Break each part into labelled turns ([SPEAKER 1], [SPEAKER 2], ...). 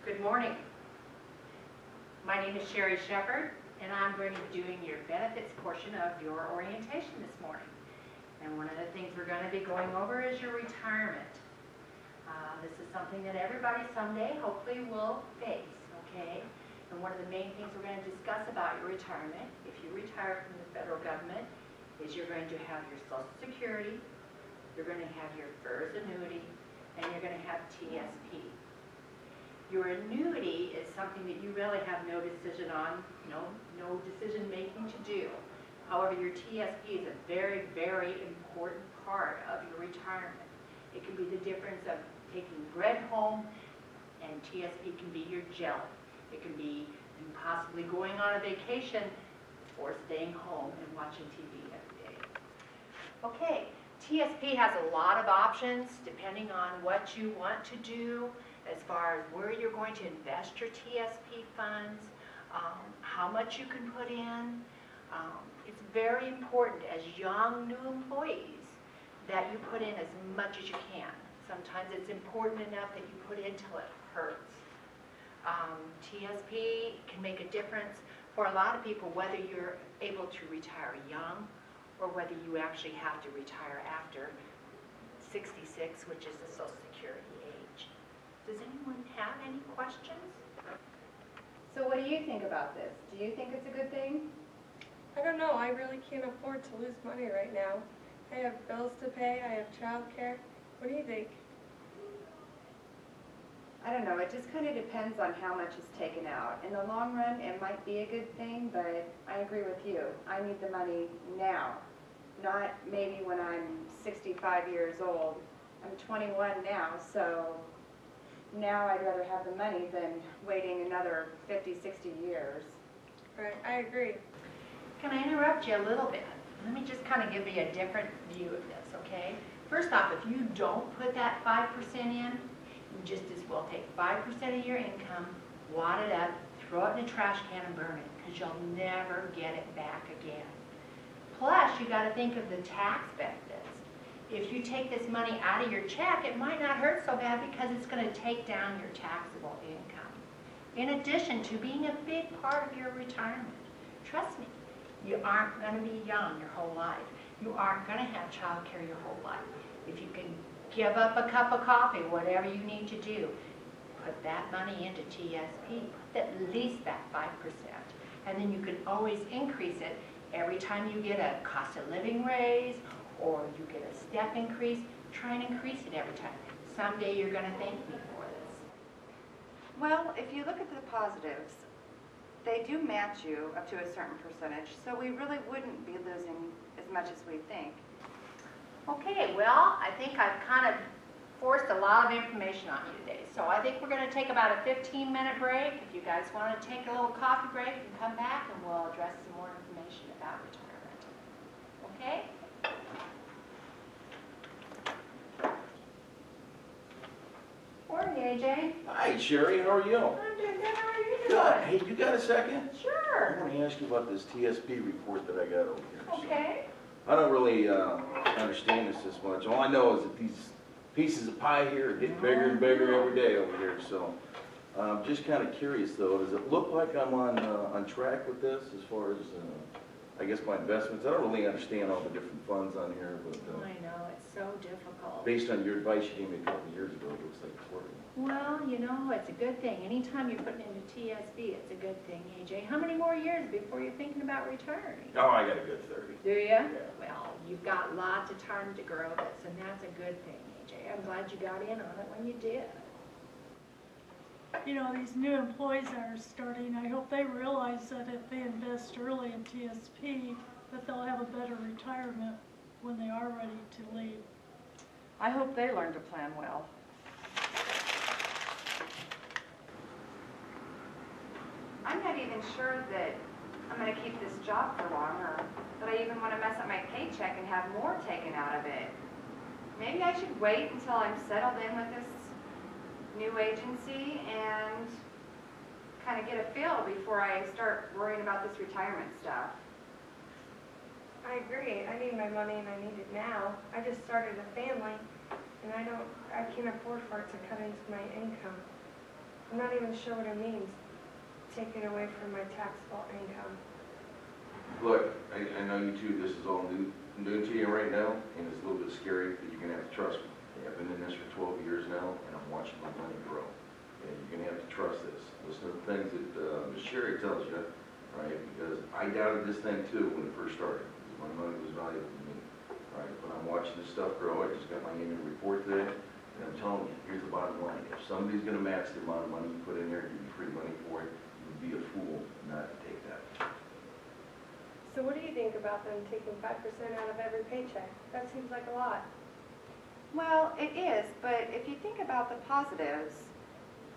[SPEAKER 1] Good morning. My name is Sherry Shepard, and I'm going to be doing your benefits portion of your orientation this morning. And one of the things we're going to be going over is your retirement. This is something that everybody someday hopefully will face, okay? And one of the main things we're going to discuss about your retirement, if you retire from the federal government, is you're going to have your Social Security, you're going to have your FERS annuity, and you're going to have TSP. Your annuity is something that you really have no decision on, no decision making to do. However, your TSP is a very, very important part of your retirement. It can be the difference of taking bread home, and TSP can be your jelly. It can be possibly going on a vacation or staying home and watching TV every day. Okay, TSP has a lot of options depending on what you want to do as far as where you're going to invest your TSP funds, how much you can put in. It's very important as young new employees that you put in as much as you can. Sometimes it's important enough that you put in till it hurts. TSP can make a difference for a lot of people whether you're able to retire young or whether you actually have to retire after 66, which is the Social Security age. Does anyone have any questions?
[SPEAKER 2] So what do you think about this? Do you think it's a good thing?
[SPEAKER 3] I don't know. I really can't afford to lose money right now. I have bills to pay. I have childcare. What do you think?
[SPEAKER 2] I don't know. It just kind of depends on how much is taken out. In the long run, it might be a good thing, but I agree with you. I need the money now, not maybe when I'm 65 years old. I'm 21 now, so now I'd rather have the money than waiting another 50, 60 years.
[SPEAKER 3] Right, I agree.
[SPEAKER 1] Can I interrupt you a little bit? Let me just kind of give you a different view of this, okay? First off, if you don't put that 5% in, you just as well take 5% of your income, wad it up, throw it in a trash can and burn it, because you'll never get it back again. Plus, you got to think of the tax benefits. If you take this money out of your check, it might not hurt so bad because it's going to take down your taxable income. In addition to being a big part of your retirement. Trust me, you aren't going to be young your whole life. You aren't going to have child care your whole life. If you can give up a cup of coffee, whatever you need to do, put that money into TSP, put at least that 5%. And then you can always increase it every time you get a cost of living raise or you get a step increase. Try and increase it every time. Someday you're going to thank me for this.
[SPEAKER 2] Well, if you look at the positives, they do match you up to a certain percentage, so we really wouldn't be losing as much as we think.
[SPEAKER 1] Okay, well, I think I've kind of forced a lot of information on you today. So I think we're going to take about a 15-minute break. If you guys want to take a little coffee break, you can come back and we'll address some more information about retirement. Okay? Morning, AJ.
[SPEAKER 4] Hi, Sherry. How are you?
[SPEAKER 1] I'm doing good. How are you doing?
[SPEAKER 4] Good. Hey, you got a second?
[SPEAKER 1] Sure.
[SPEAKER 4] I want to ask you about this TSP report that I got over here.
[SPEAKER 1] Okay.
[SPEAKER 4] I don't really understand this much. All I know is that these pieces of pie here are getting bigger and bigger every day over here. So I'm just kind of curious, though. Does it look like I'm on track with this as far as, I guess, my investments? I don't really understand all the different funds on here, but
[SPEAKER 1] I know, it's so difficult.
[SPEAKER 4] based on your advice you gave me a couple of years ago, it looks like it's working.
[SPEAKER 1] Well, you know, it's a good thing. Anytime you're putting into TSB, it's a good thing, AJ. How many more years before you're thinking about retiring?
[SPEAKER 4] Oh, I got a good 30.
[SPEAKER 1] Do you?
[SPEAKER 4] Yeah.
[SPEAKER 1] Well, you've got lots of time to grow this, and that's a good thing, AJ. I'm glad you got in on it when you did.
[SPEAKER 5] You know, these new employees that are starting, I hope they realize that if they invest early in TSP, that they'll have a better retirement when they are ready to leave.
[SPEAKER 6] I hope they learn to plan well.
[SPEAKER 2] I'm not even sure that I'm going to keep this job for long, or that I even want to mess up my paycheck and have more taken out of it. Maybe I should wait until I'm settled in with this new agency and kind of get a feel before I start worrying about this retirement stuff.
[SPEAKER 3] I agree. I need my money and I need it now. I just started a family and I can't afford for it to cut into my income. I'm not even sure what it means, taken away from my taxable income.
[SPEAKER 4] Look, I know you two, this is all new to you right now, and it's a little bit scary, but you're gonna have to trust me. I've been in this for 12 years now, and I'm watching my money grow. And you're gonna have to trust this. Listen to the things that Ms. Sherry tells you, right? Because I doubted this thing too when it first started, because my money was valuable to me, right? But I'm watching this stuff grow. I just got my annual report today, and I'm telling you, here's the bottom line. If somebody's gonna match the amount of money you put in there, give you free money for it, you'd be a fool not to take that.
[SPEAKER 3] So what do you think about them taking 5% out of every paycheck? That seems like a lot.
[SPEAKER 2] Well, it is, but if you think about the positives,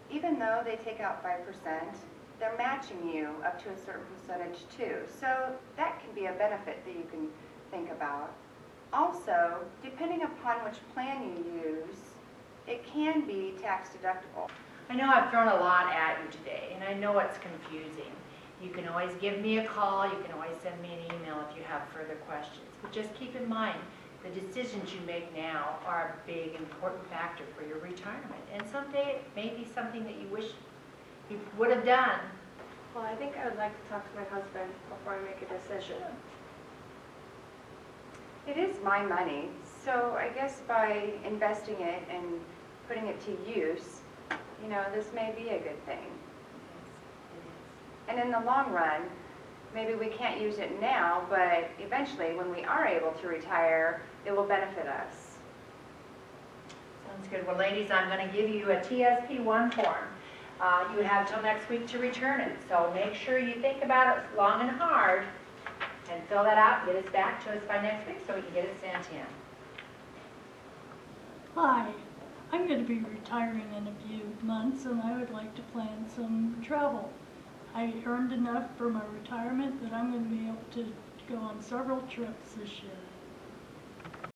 [SPEAKER 2] even though they take out 5%, they're matching you up to a certain percentage too. So that can be a benefit that you can think about. Also, depending upon which plan you use, it can be tax deductible.
[SPEAKER 1] I know I've thrown a lot at you today, and I know it's confusing. You can always give me a call, you can always send me an email if you have further questions. But just keep in mind, the decisions you make now are a big, important factor for your retirement. And someday it may be something that you wish you would have done.
[SPEAKER 3] Well, I think I would like to talk to my husband before I make a decision.
[SPEAKER 2] It is my money, so I guess by investing it and putting it to use, you know, this may be a good thing. And in the long run, maybe we can't use it now, but eventually when we are able to retire, it will benefit us.
[SPEAKER 1] Sounds good. Well, ladies, I'm going to give you a TSP1 form. You have till next week to return it, so make sure you think about it long and hard and fill that out, get it back to us by next week so we can get it sent in.
[SPEAKER 5] Hi, I'm going to be retiring in a few months and I would like to plan some travel. I earned enough for my retirement that I'm going to be able to go on several trips this year.